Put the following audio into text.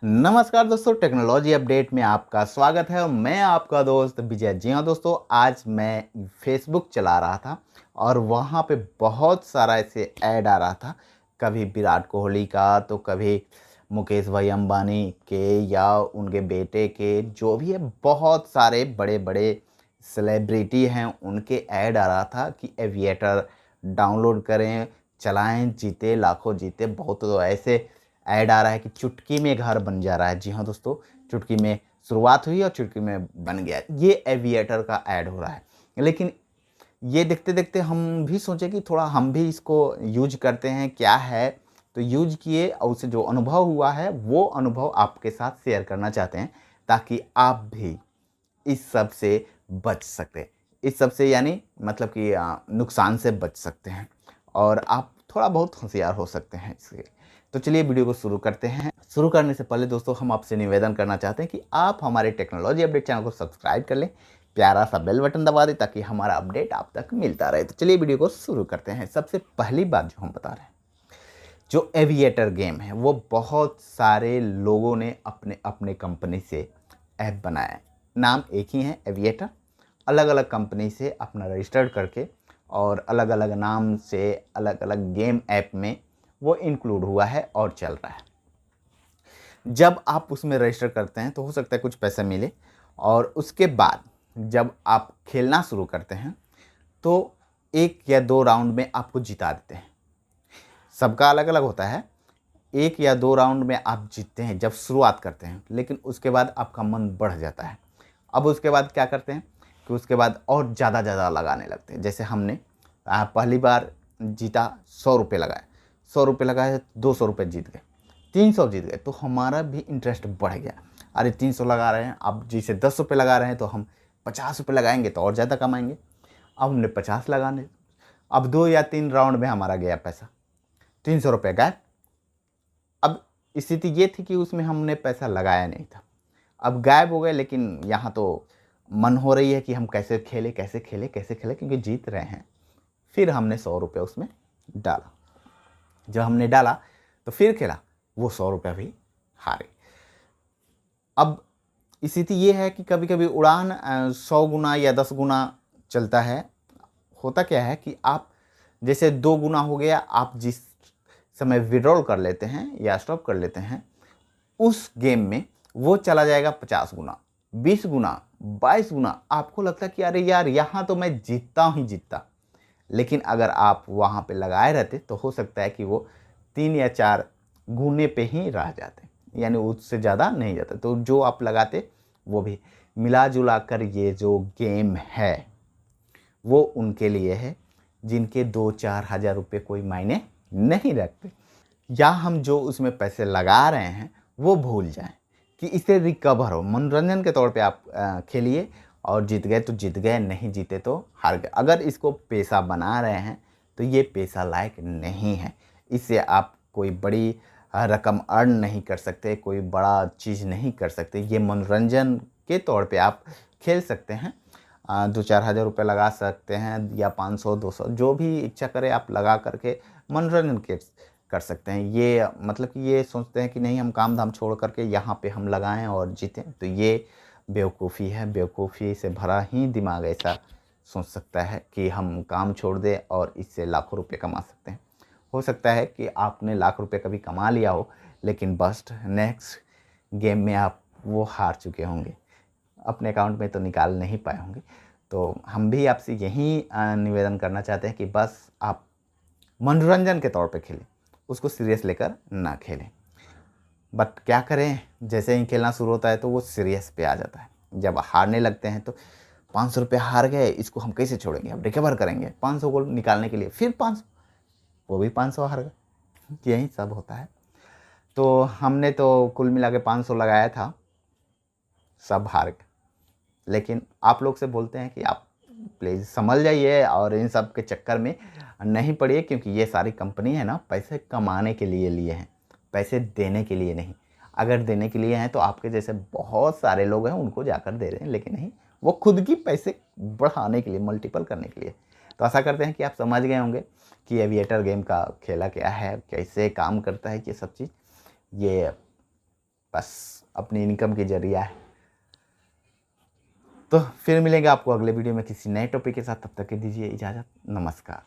नमस्कार दोस्तों, technology update में आपका स्वागत है और मैं आपका दोस्त विजय। जी हाँ दोस्तों, आज मैं फेसबुक चला रहा था और वहाँ पे बहुत सारा ऐसे ऐड आ रहा था। कभी विराट कोहली का, तो कभी मुकेश भाई अंबानी के या उनके बेटे के, जो भी है बहुत सारे बड़े बड़े सेलिब्रिटी हैं उनके ऐड आ रहा था कि एविएटर डाउनलोड करें, चलाएं, जीते लाखों, जीते बहुत। तो ऐसे ऐड आ रहा है कि चुटकी में घर बन जा रहा है। जी हाँ दोस्तों, चुटकी में शुरुआत हुई और चुटकी में बन गया। ये एविएटर का ऐड हो रहा है। लेकिन ये देखते देखते हम भी सोचे कि थोड़ा हम भी इसको यूज करते हैं, क्या है। तो यूज किए और उसे जो अनुभव हुआ है वो अनुभव आपके साथ शेयर करना चाहते हैं, ताकि आप भी इस सब से बच सकते। इस सब से यानी मतलब कि नुकसान से बच सकते हैं और आप थोड़ा बहुत होशियार हो सकते हैं इसके। तो चलिए वीडियो को शुरू करते हैं। शुरू करने से पहले दोस्तों हम आपसे निवेदन करना चाहते हैं कि आप हमारे टेक्नोलॉजी अपडेट चैनल को सब्सक्राइब कर लें, प्यारा सा बेल बटन दबा दें ताकि हमारा अपडेट आप तक मिलता रहे। तो चलिए वीडियो को शुरू करते हैं। सबसे पहली बात जो हम बता रहे हैं, जो एविएटर गेम है वो बहुत सारे लोगों ने अपने अपने कंपनी से ऐप बनाया है। नाम एक ही है, एविएटर। अलग अलग कंपनी से अपना रजिस्टर्ड करके और अलग अलग नाम से अलग अलग गेम ऐप में वो इंक्लूड हुआ है और चल रहा है। जब आप उसमें रजिस्टर करते हैं तो हो सकता है कुछ पैसे मिले, और उसके बाद जब आप खेलना शुरू करते हैं तो 1 या 2 राउंड में आपको जिता देते हैं। सबका अलग अलग होता है। 1 या 2 राउंड में आप जीतते हैं जब शुरुआत करते हैं, लेकिन उसके बाद आपका मन बढ़ जाता है। अब उसके बाद क्या करते हैं कि उसके बाद और ज़्यादा लगाने लगते हैं। जैसे हमने पहली बार जीता, 100 रुपये लगाए, 100 रुपये लगाए, 200 रुपये जीत गए, 300 जीत गए, तो हमारा भी इंटरेस्ट बढ़ गया। अरे 300 लगा रहे हैं, अब जैसे 10 रुपये लगा रहे हैं तो हम 50 रुपये लगाएंगे तो और ज़्यादा कमाएंगे। अब हमने 50 लगाने, अब 2 या 3 राउंड में हमारा गया पैसा, 300 रुपये गायब। अब स्थिति ये थी कि उसमें हमने पैसा लगाया नहीं था, अब गायब हो गए। लेकिन यहाँ तो मन हो रही है कि हम कैसे खेले कैसे खेले कैसे खेले, क्योंकि जीत रहे हैं। फिर हमने 100 रुपये उसमें डाला। जब हमने डाला तो फिर खेला, वो 100 रुपये भी हारे। अब स्थिति ये है कि कभी कभी उड़ान 100 गुना या 10 गुना चलता है। होता क्या है कि आप जैसे 2 गुना हो गया, आप जिस समय विड्रॉल कर लेते हैं या स्टॉप कर लेते हैं, उस गेम में वो चला जाएगा 50 गुना, 20 गुना, 22 गुना। आपको लगता है कि अरे यार, यहाँ तो मैं जीतता ही जीतता। लेकिन अगर आप वहाँ पे लगाए रहते तो हो सकता है कि वो 3 या 4 गुने पे ही रह जाते, यानी उससे ज़्यादा नहीं जाता। तो जो आप लगाते वो भी मिला जुला कर, ये जो गेम है वो उनके लिए है जिनके 2-4 हज़ार रुपये कोई मायने नहीं रखते, या हम जो उसमें पैसे लगा रहे हैं वो भूल जाएं कि इससे रिकवर हो। मनोरंजन के तौर पे आप खेलिए, और जीत गए तो जीत गए, नहीं जीते तो हार गए। अगर इसको पेशा बना रहे हैं तो ये पेशा लायक नहीं है। इससे आप कोई बड़ी रकम अर्न नहीं कर सकते, कोई बड़ा चीज़ नहीं कर सकते। ये मनोरंजन के तौर पे आप खेल सकते हैं। 2-4 हज़ार रुपये लगा सकते हैं, या 500-200, जो भी इच्छा करे आप लगा करके मनोरंजन कर सकते हैं। ये मतलब कि ये सोचते हैं कि नहीं, हम काम धाम छोड़ करके यहाँ पे हम लगाएं और जीतें, तो ये बेवकूफ़ी है। बेवकूफ़ी से भरा ही दिमाग ऐसा सोच सकता है कि हम काम छोड़ दें और इससे लाखों रुपए कमा सकते हैं। हो सकता है कि आपने लाख रुपए कभी कमा लिया हो, लेकिन बस नेक्स्ट गेम में आप वो हार चुके होंगे, अपने अकाउंट में तो निकाल नहीं पाए होंगे। तो हम भी आपसे यही निवेदन करना चाहते हैं कि बस आप मनोरंजन के तौर पे खेलें, उसको सीरियस लेकर ना खेलें। बट क्या करें, जैसे ही खेलना शुरू होता है तो वो सीरियस पे आ जाता है। जब हारने लगते हैं तो 500 रुपये हार गए, इसको हम कैसे छोड़ेंगे, अब रिकवर करेंगे 500 को निकालने के लिए, फिर 500, वो भी 500 हार गए। यही सब होता है। तो हमने तो कुल मिला के 500 लगाया था, सब हार गए। लेकिन आप लोग से बोलते हैं कि आप प्लीज़ समझ जाइए और इन सब के चक्कर में नहीं पड़िए, क्योंकि ये सारी कंपनी है ना, पैसे कमाने के लिए लिए हैं, पैसे देने के लिए नहीं। अगर देने के लिए हैं तो आपके जैसे बहुत सारे लोग हैं उनको जाकर दे रहे हैं, लेकिन नहीं, वो खुद की पैसे बढ़ाने के लिए, मल्टीपल करने के लिए। तो आशा करते हैं कि आप समझ गए होंगे कि एविएटर गेम का खेला क्या है, कैसे काम करता है ये सब चीज़। ये बस अपनी इनकम की जरिया है। तो फिर मिलेंगे आपको अगले वीडियो में किसी नए टॉपिक के साथ, तब तक के दीजिए इजाज़त, नमस्कार।